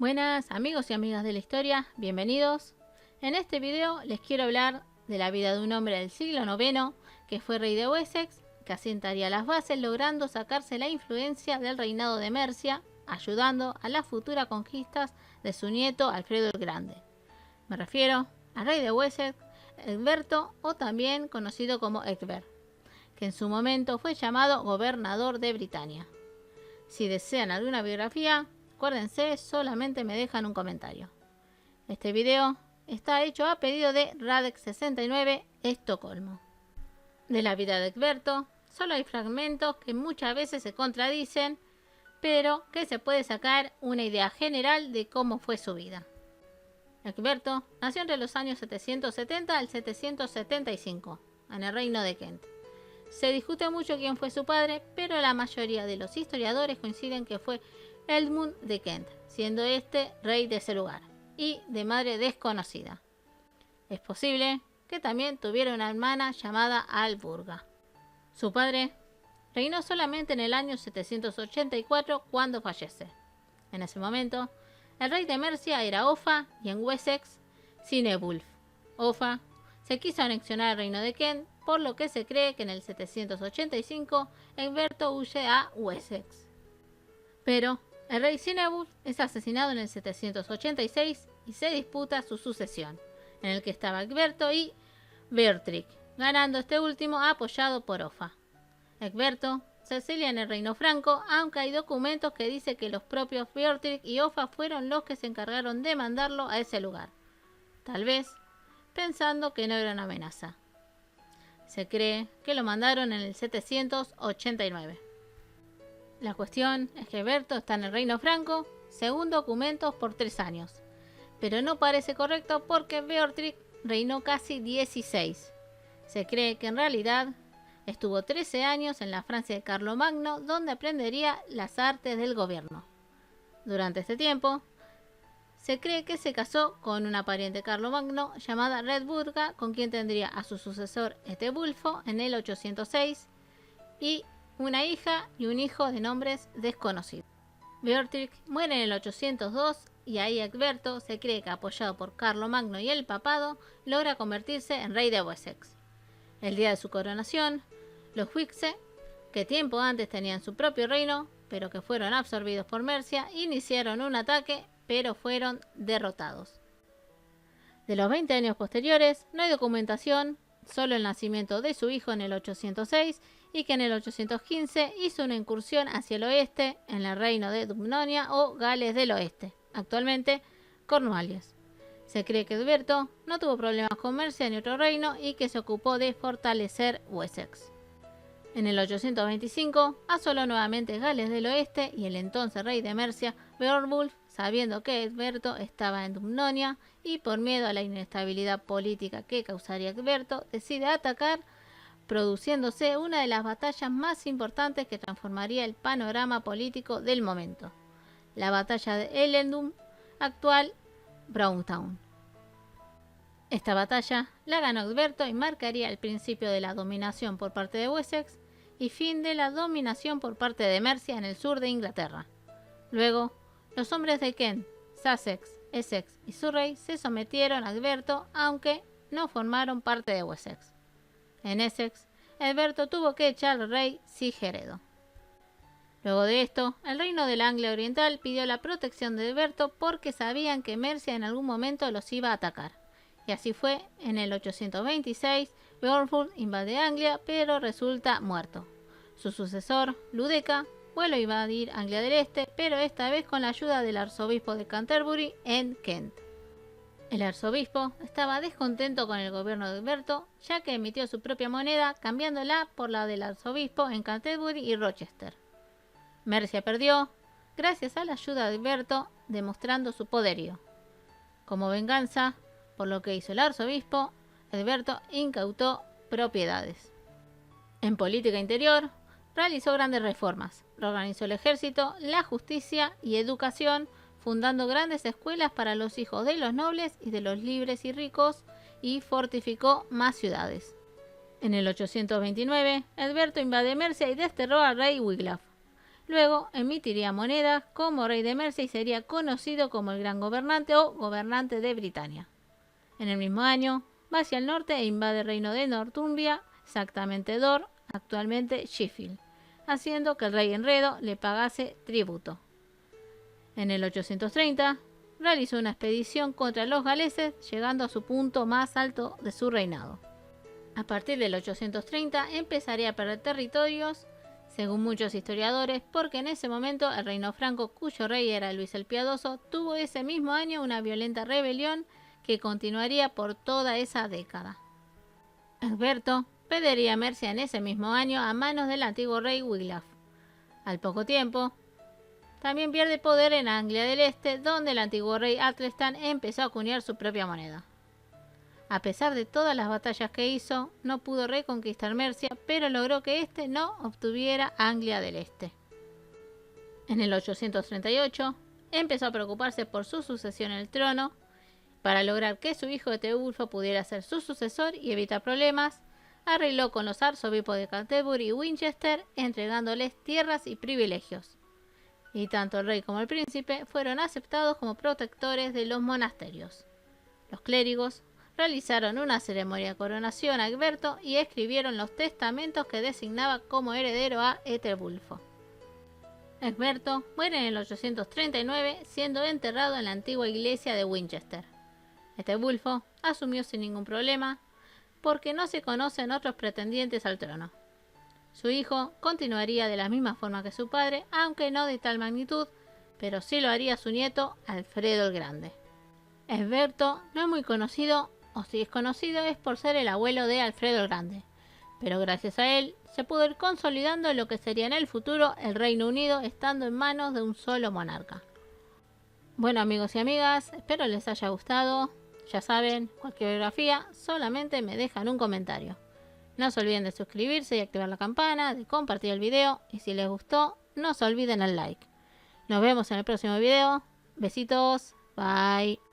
Buenas amigos y amigas de la historia, bienvenidos. En este video les quiero hablar de la vida de un hombre del siglo IX que fue rey de Wessex, que asentaría las bases logrando sacarse la influencia del reinado de Mercia, ayudando a las futuras conquistas de su nieto Alfredo el Grande. Me refiero al rey de Wessex, Egberto, o también conocido como Egbert, que en su momento fue llamado gobernador de Britania. Si desean alguna biografía, acuérdense, solamente me dejan un comentario. Este video está hecho a pedido de Radek69, Estocolmo. De la vida de Egberto, solo hay fragmentos que muchas veces se contradicen, pero que se puede sacar una idea general de cómo fue su vida. Egberto nació entre los años 770 al 775, en el reino de Kent. Se discute mucho quién fue su padre, pero la mayoría de los historiadores coinciden que fue Edmund de Kent, siendo este rey de ese lugar, y de madre desconocida. Es posible que también tuviera una hermana llamada Alburga. Su padre reinó solamente en el año 784 cuando fallece. En ese momento, el rey de Mercia era Offa y en Wessex, Cinebulf. Offa se quiso anexionar el reino de Kent, por lo que se cree que en el 785 Egberto huye a Wessex. Pero el rey Cinebulf es asesinado en el 786 y se disputa su sucesión, en el que estaba Egberto y Beorhtric, ganando este último apoyado por Offa. Egberto se exilia en el reino franco, aunque hay documentos que dicen que los propios Beorhtric y Offa fueron los que se encargaron de mandarlo a ese lugar, tal vez pensando que no era una amenaza. Se cree que lo mandaron en el 789. La cuestión es que Egberto está en el reino franco, según documentos, por 3 años, pero no parece correcto porque Beorhtric reinó casi 16. Se cree que en realidad estuvo 13 años en la Francia de Carlomagno, donde aprendería las artes del gobierno. Durante este tiempo, se cree que se casó con una pariente de Carlomagno llamada Redburga, con quien tendría a su sucesor Etebulfo en el 806 y una hija y un hijo de nombres desconocidos. Beorhtric muere en el 802 y ahí Egberto se cree que, apoyado por Carlomagno y el papado, logra convertirse en rey de Wessex. El día de su coronación, los Wicce, que tiempo antes tenían su propio reino, pero que fueron absorbidos por Mercia, iniciaron un ataque, pero fueron derrotados. De los 20 años posteriores, no hay documentación, solo el nacimiento de su hijo en el 806 y que en el 815 hizo una incursión hacia el oeste en el reino de Dumnonia o Gales del Oeste, actualmente Cornualles. Se cree que Egberto no tuvo problemas con Mercia ni otro reino y que se ocupó de fortalecer Wessex. En el 825 asoló nuevamente Gales del Oeste y el entonces rey de Mercia, Beorhulf, sabiendo que Egberto estaba en Dumnonia y por miedo a la inestabilidad política que causaría Egberto, decide atacar, produciéndose una de las batallas más importantes que transformaría el panorama político del momento, la batalla de Elendum, actual Browntown. Esta batalla la ganó Egberto y marcaría el principio de la dominación por parte de Wessex y fin de la dominación por parte de Mercia en el sur de Inglaterra. Luego, los hombres de Kent, Sussex, Essex y Surrey se sometieron a Egberto, aunque no formaron parte de Wessex. En Essex, Egberto tuvo que echar al rey Sigeredo. Luego de esto, el reino de la Anglia Oriental pidió la protección de Egberto porque sabían que Mercia en algún momento los iba a atacar. Y así fue, en el 826, Beorhulf invade Anglia, pero resulta muerto. Su sucesor, Ludeca, vuelve a invadir Anglia del Este, pero esta vez con la ayuda del arzobispo de Canterbury en Kent. El arzobispo estaba descontento con el gobierno de Egberto, ya que emitió su propia moneda, cambiándola por la del arzobispo en Canterbury y Rochester. Mercia perdió, gracias a la ayuda de Egberto, demostrando su poderío. Como venganza por lo que hizo el arzobispo, Egberto incautó propiedades. En política interior, realizó grandes reformas, reorganizó el ejército, la justicia y educación, fundando grandes escuelas para los hijos de los nobles y de los libres y ricos, y fortificó más ciudades. En el 829, Egberto invade Mercia y desterró al rey Wiglaf. Luego emitiría monedas como rey de Mercia y sería conocido como el Gran Gobernante o Gobernante de Britania. En el mismo año, va hacia el norte e invade el reino de Northumbria, exactamente Dor, actualmente Sheffield, haciendo que el rey Enredo le pagase tributo. En el 830, realizó una expedición contra los galeses, llegando a su punto más alto de su reinado. A partir del 830 empezaría a perder territorios, según muchos historiadores, porque en ese momento el reino franco, cuyo rey era Luis el Piadoso, tuvo ese mismo año una violenta rebelión que continuaría por toda esa década. Egberto perdería Mercia en ese mismo año a manos del antiguo rey Wiglaf. Al poco tiempo, también pierde poder en Anglia del Este, donde el antiguo rey Athelstan empezó a acuñar su propia moneda. A pesar de todas las batallas que hizo, no pudo reconquistar Mercia, pero logró que éste no obtuviera Anglia del Este. En el 838, empezó a preocuparse por su sucesión en el trono. Para lograr que su hijo Eteulfo pudiera ser su sucesor y evitar problemas, arregló con los arzobispos de Canterbury y Winchester, entregándoles tierras y privilegios. Y tanto el rey como el príncipe fueron aceptados como protectores de los monasterios. Los clérigos realizaron una ceremonia de coronación a Egberto y escribieron los testamentos que designaba como heredero a Eteulfo. Egberto muere en el 839, siendo enterrado en la antigua iglesia de Winchester. Eteulfo asumió sin ningún problema, porque no se conocen otros pretendientes al trono. Su hijo continuaría de la misma forma que su padre, aunque no de tal magnitud, pero sí lo haría su nieto Alfredo el Grande. Egberto no es muy conocido, o si es conocido es por ser el abuelo de Alfredo el Grande, pero gracias a él se pudo ir consolidando lo que sería en el futuro el Reino Unido, estando en manos de un solo monarca. Bueno, amigos y amigas, espero les haya gustado. Ya saben, cualquier biografía, solamente me dejan un comentario. No se olviden de suscribirse y activar la campana, de compartir el video, y si les gustó, no se olviden el like. Nos vemos en el próximo video. Besitos, bye.